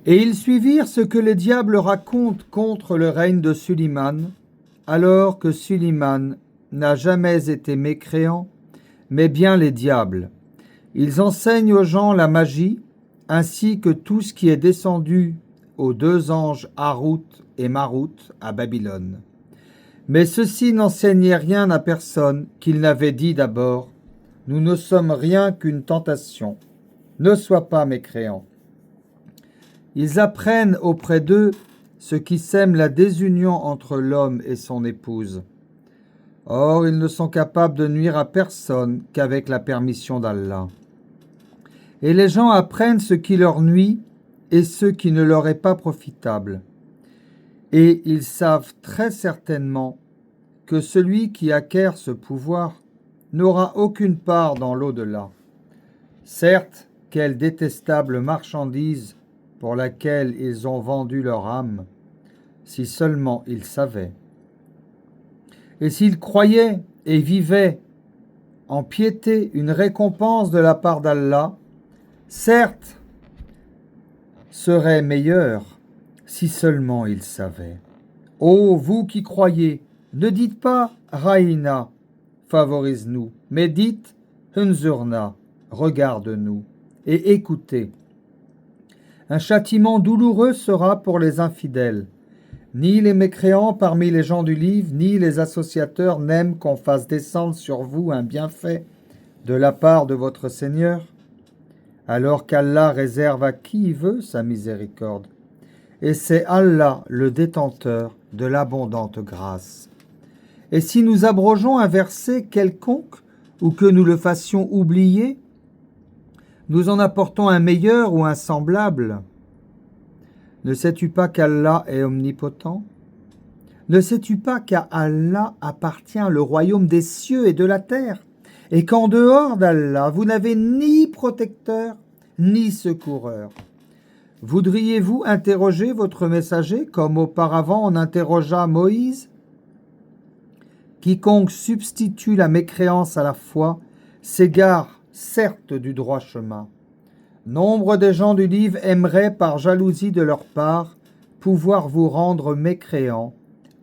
Et ils suivirent ce que les diables racontent contre le règne de Suliman, alors que Suliman n'a jamais été mécréant, mais bien les diables. Ils enseignent aux gens la magie, ainsi que tout ce qui est descendu aux deux anges Harut et Marut à Babylone. Mais ceux-ci n'enseignaient rien à personne qu'ils n'avaient dit d'abord, « Nous ne sommes rien qu'une tentation. Ne sois pas mécréant. » Ils apprennent auprès d'eux ce qui sème la désunion entre l'homme et son épouse. Or, ils ne sont capables de nuire à personne qu'avec la permission d'Allah. Et les gens apprennent ce qui leur nuit et ce qui ne leur est pas profitable. Et ils savent très certainement que celui qui acquiert ce pouvoir n'aura aucune part dans l'au-delà. Certes, quelle détestable marchandise pour laquelle ils ont vendu leur âme, si seulement ils savaient. Et s'ils croyaient et vivaient en piété une récompense de la part d'Allah, certes, serait meilleure si seulement ils savaient. Ô vous qui croyez, ne dites pas Raïna, favorise-nous, mais dites Hunzurna, regarde-nous, et écoutez. Un châtiment douloureux sera pour les infidèles. Ni les mécréants parmi les gens du livre, ni les associateurs n'aiment qu'on fasse descendre sur vous un bienfait de la part de votre Seigneur, alors qu'Allah réserve à qui il veut sa miséricorde. Et c'est Allah le détenteur de l'abondante grâce. Et si nous abrogeons un verset quelconque, ou que nous le fassions oublier, nous en apportons un meilleur ou un semblable. Ne sais-tu pas qu'Allah est omnipotent? Ne sais-tu pas qu'à Allah appartient le royaume des cieux et de la terre, et qu'en dehors d'Allah, vous n'avez ni protecteur, ni secoureur? Voudriez-vous interroger votre messager comme auparavant on interrogea Moïse? Quiconque substitue la mécréance à la foi s'égare certes du droit chemin. Nombre des gens du livre aimeraient par jalousie de leur part pouvoir vous rendre mécréants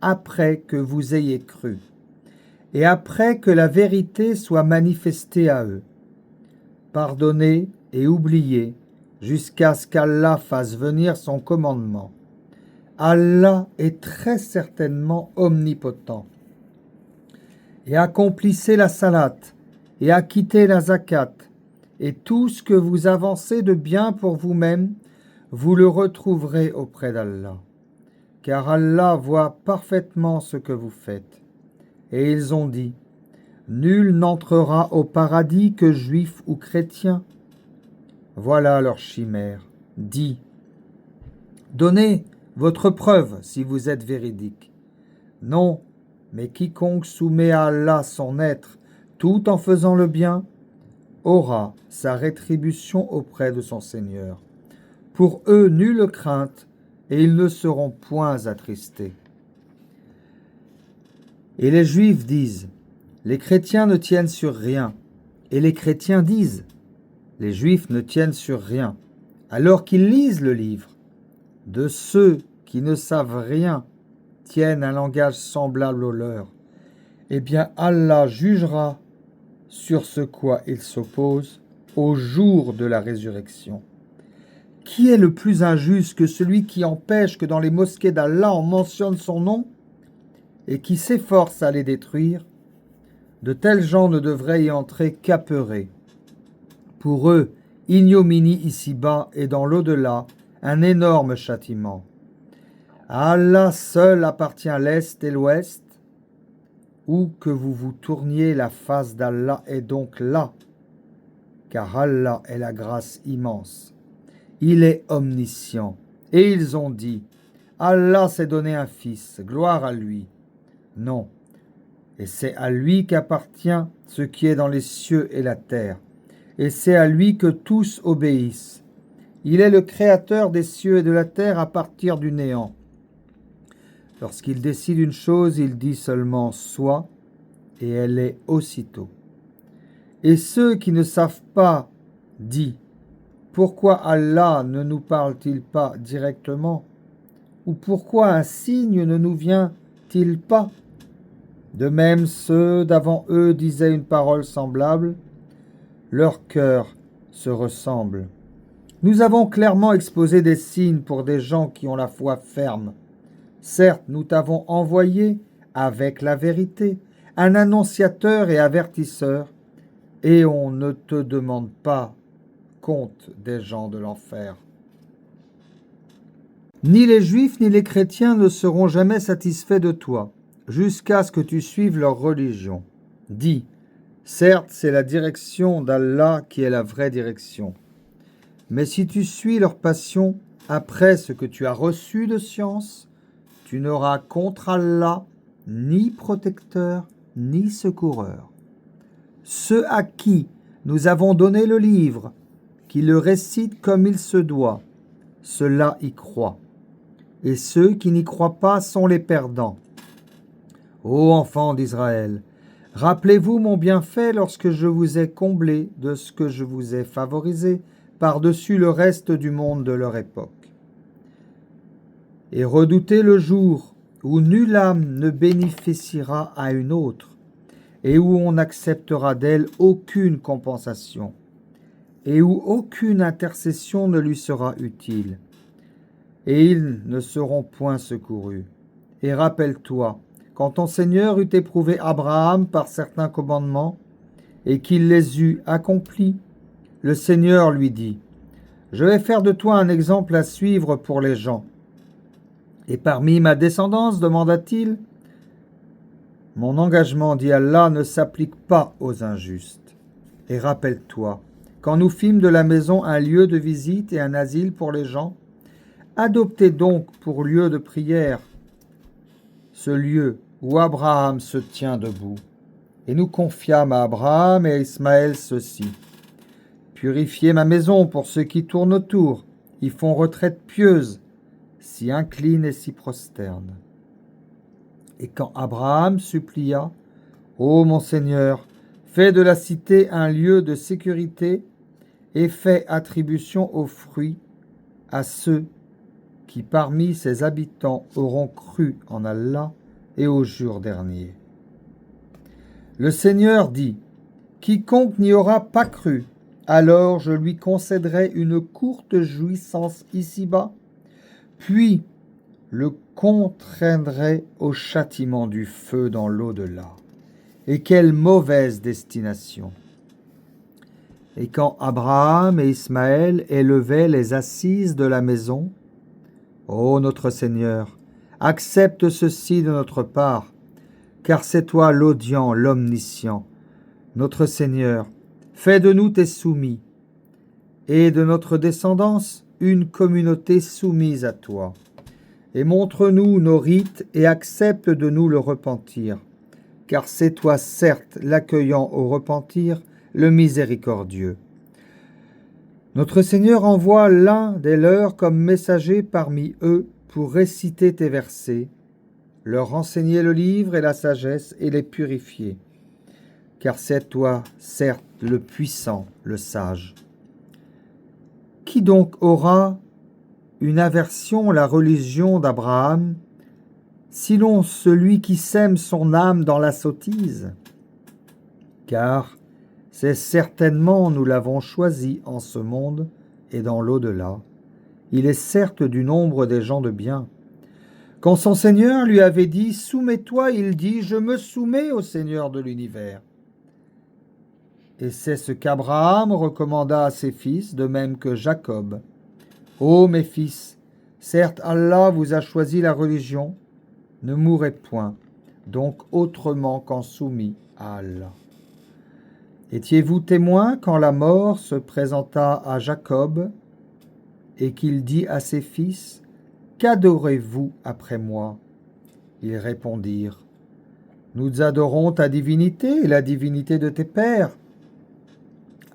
après que vous ayez cru, et après que la vérité soit manifestée à eux. Pardonnez et oubliez jusqu'à ce qu'Allah fasse venir son commandement. Allah est très certainement omnipotent. Et accomplissez la salate, et acquittez la zakat, et tout ce que vous avancez de bien pour vous-même, vous le retrouverez auprès d'Allah. Car Allah voit parfaitement ce que vous faites. Et ils ont dit, nul n'entrera au paradis que juif ou chrétien. Voilà leur chimère. Dis, donnez votre preuve si vous êtes véridique. Non, mais quiconque soumet à Allah son être tout en faisant le bien, aura sa rétribution auprès de son Seigneur. Pour eux, nulle crainte, et ils ne seront point attristés. Et les Juifs disent, les chrétiens ne tiennent sur rien. Et les chrétiens disent, les Juifs ne tiennent sur rien, alors qu'ils lisent le livre. De ceux qui ne savent rien tiennent un langage semblable au leur. Eh bien, Allah jugera sur ce quoi ils s'opposent au jour de la résurrection. Qui est le plus injuste que celui qui empêche que dans les mosquées d'Allah on mentionne son nom et qui s'efforce à les détruire? De tels gens ne devraient y entrer qu'apeurés. Pour eux, ignominie ici-bas et dans l'au-delà, un énorme châtiment. À Allah seul appartient l'Est et l'Ouest. Où que vous vous tourniez, la face d'Allah est donc là, car Allah est la grâce immense. Il est omniscient. Et ils ont dit, Allah s'est donné un fils, gloire à lui. Non, et c'est à lui qu'appartient ce qui est dans les cieux et la terre, et c'est à lui que tous obéissent. Il est le créateur des cieux et de la terre à partir du néant. Lorsqu'il décide une chose, il dit seulement « soit » et elle est aussitôt. Et ceux qui ne savent pas, dit pourquoi Allah ne nous parle-t-il pas directement? Ou pourquoi un signe ne nous vient-il pas? De même, ceux d'avant eux disaient une parole semblable, leurs cœurs se ressemblent. Nous avons clairement exposé des signes pour des gens qui ont la foi ferme. Certes, nous t'avons envoyé, avec la vérité, un annonciateur et avertisseur, et on ne te demande pas compte des gens de l'enfer. Ni les Juifs ni les chrétiens ne seront jamais satisfaits de toi, jusqu'à ce que tu suives leur religion. Dis, certes, c'est la direction d'Allah qui est la vraie direction. Mais si tu suis leur passion après ce que tu as reçu de science, tu n'auras contre Allah ni protecteur ni secoureur. Ceux à qui nous avons donné le livre, qui le récitent comme il se doit, ceux-là y croient. Et ceux qui n'y croient pas sont les perdants. Ô enfants d'Israël, rappelez-vous mon bienfait lorsque je vous ai comblé de ce que je vous ai favorisé par-dessus le reste du monde de leur époque. Et redoutez le jour où nulle âme ne bénéficiera à une autre, et où on n'acceptera d'elle aucune compensation, et où aucune intercession ne lui sera utile, et ils ne seront point secourus. Et rappelle-toi, quand ton Seigneur eut éprouvé Abraham par certains commandements, et qu'il les eut accomplis, le Seigneur lui dit, « Je vais faire de toi un exemple à suivre pour les gens. » Et parmi ma descendance, demanda-t-il, « Mon engagement, dit Allah, ne s'applique pas aux injustes. » Et rappelle-toi, quand nous fîmes de la maison un lieu de visite et un asile pour les gens, adoptez donc pour lieu de prière ce lieu où Abraham se tient debout. Et nous confiâmes à Abraham et à Ismaël ceci. Purifiez ma maison pour ceux qui tournent autour, y font retraite pieuse, s'y inclinent et s'y prosternent. Et quand Abraham supplia, Ô mon Seigneur, fais de la cité un lieu de sécurité et fais attribution aux fruits à ceux qui parmi ses habitants auront cru en Allah et au jour dernier. Le Seigneur dit, quiconque n'y aura pas cru, alors je lui concéderai une courte jouissance ici-bas, puis le contraindrai au châtiment du feu dans l'au-delà. Et quelle mauvaise destination! Et quand Abraham et Ismaël élevaient les assises de la maison, ô notre Seigneur, accepte ceci de notre part, car c'est toi l'audient, l'omniscient. Notre Seigneur, fais de nous tes soumis, et de notre descendance une communauté soumise à toi. Et montre-nous nos rites et accepte de nous le repentir, car c'est toi certes l'accueillant au repentir, le miséricordieux. Notre Seigneur envoie l'un des leurs comme messager parmi eux pour réciter tes versets, leur enseigner le livre et la sagesse et les purifier, car c'est toi certes le puissant, le sage. Qui donc aura une aversion à la religion d'Abraham, sinon celui qui sème son âme dans la sottise? Car c'est certainement nous l'avons choisi en ce monde et dans l'au-delà. Il est certes du nombre des gens de bien. Quand son Seigneur lui avait dit « Soumets-toi », il dit « Je me soumets au Seigneur de l'univers ». Et c'est ce qu'Abraham recommanda à ses fils, de même que Jacob. « Ô mes fils, certes Allah vous a choisi la religion, ne mourrez point, donc autrement qu'en soumis à Allah. » Étiez-vous témoin quand la mort se présenta à Jacob et qu'il dit à ses fils, « Qu'adorez-vous après moi ?» Ils répondirent, « Nous adorons ta divinité et la divinité de tes pères.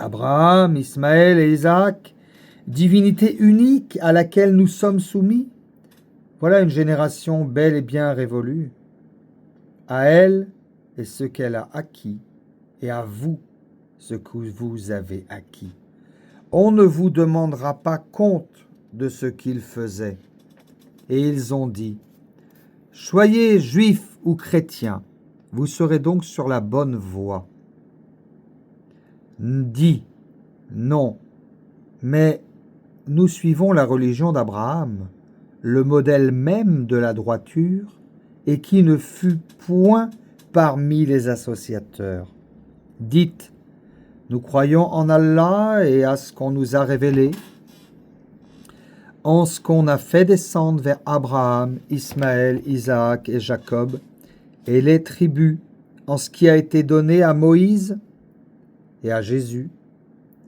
Abraham, Ismaël et Isaac, divinité unique à laquelle nous sommes soumis. Voilà une génération belle et bien révolue. À elle et ce qu'elle a acquis, et à vous ce que vous avez acquis. on ne vous demandera pas compte de ce qu'ils faisaient. Et ils ont dit, soyez juifs ou chrétiens, vous serez donc sur la bonne voie. Dit, non, mais nous suivons la religion d'Abraham, le modèle même de la droiture, et qui ne fut point parmi les associateurs. Dites, nous croyons en Allah et à ce qu'on nous a révélé, en ce qu'on a fait descendre vers Abraham, Ismaël, Isaac et Jacob, et les tribus, en ce qui a été donné à Moïse et à Jésus,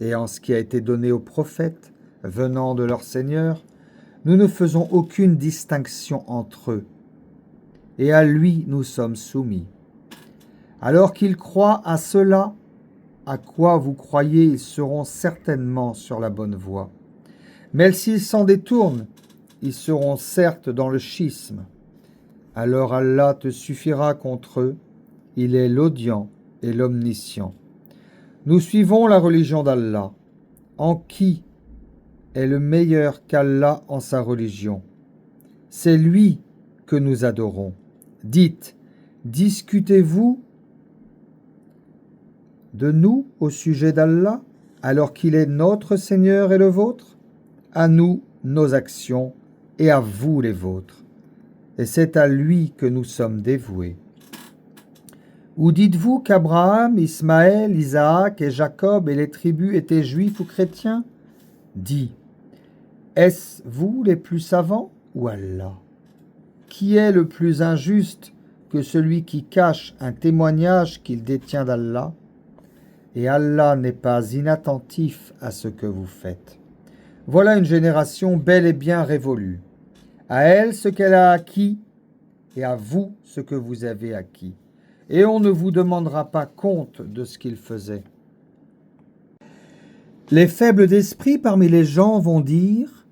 et en ce qui a été donné aux prophètes venant de leur Seigneur, nous ne faisons aucune distinction entre eux, et à lui nous sommes soumis. Alors qu'ils croient à cela, à quoi vous croyez, ils seront certainement sur la bonne voie. Mais s'ils s'en détournent, ils seront certes dans le schisme. Alors Allah te suffira contre eux, il est l'audient et l'omniscient. Nous suivons la religion d'Allah. En qui est le meilleur qu'Allah en sa religion? C'est lui que nous adorons. Dites, discutez-vous de nous au sujet d'Allah, alors qu'il est notre Seigneur et le vôtre? À nous nos actions et à vous les vôtres. Et c'est à lui que nous sommes dévoués. Ou dites-vous qu'Abraham, Ismaël, Isaac et Jacob et les tribus étaient juifs ou chrétiens? Dis, est-ce vous les plus savants ou Allah? Qui est le plus injuste que celui qui cache un témoignage qu'il détient d'Allah? Et Allah n'est pas inattentif à ce que vous faites. Voilà une génération bel et bien révolue. À elle ce qu'elle a acquis, et à vous ce que vous avez acquis. Et on ne vous demandera pas compte de ce qu'ils faisaient. Les faibles d'esprit parmi les gens vont dire,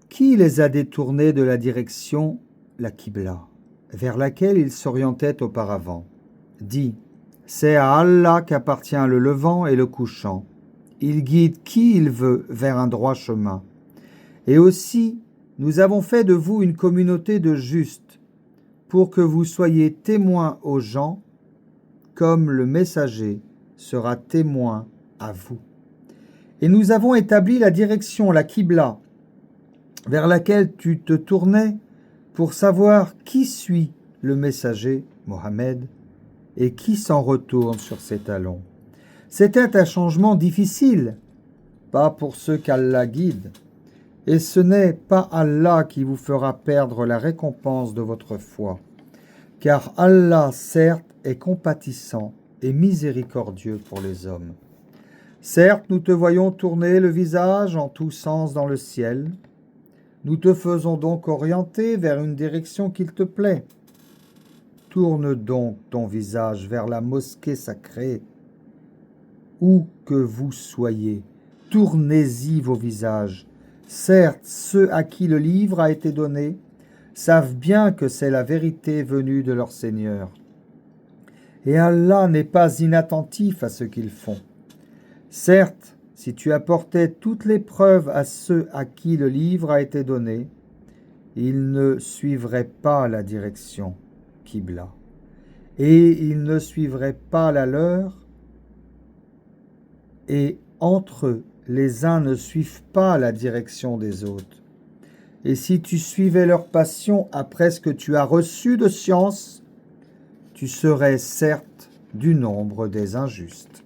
qui les a détournés de la direction, la Qibla, vers laquelle ils s'orientaient auparavant? Dis, c'est à Allah qu'appartient le levant et le couchant. Il guide qui il veut vers un droit chemin. Et aussi, nous avons fait de vous une communauté de justes, pour que vous soyez témoins aux gens, comme le messager sera témoin à vous. Et nous avons établi la direction, la Qibla, vers laquelle tu te tournais, pour savoir qui suit le messager, Mohammed, et qui s'en retourne sur ses talons. C'était un changement difficile, pas pour ceux qu'Allah guide, et ce n'est pas Allah qui vous fera perdre la récompense de votre foi, car Allah, certes, est compatissant et miséricordieux pour les hommes. Certes, nous te voyons tourner le visage en tous sens dans le ciel, nous te faisons donc orienter vers une direction qu'il te plaît. Tourne donc ton visage vers la mosquée sacrée, où que vous soyez, tournez-y vos visages. Certes, ceux à qui le livre a été donné savent bien que c'est la vérité venue de leur Seigneur. Et Allah n'est pas inattentif à ce qu'ils font. Certes, si tu apportais toutes les preuves à ceux à qui le livre a été donné, ils ne suivraient pas la direction Qibla, et ils ne suivraient pas la leur, et entre eux, les uns ne suivent pas la direction des autres. Et si tu suivais leur passion après ce que tu as reçu de science, tu serais certes du nombre des injustes.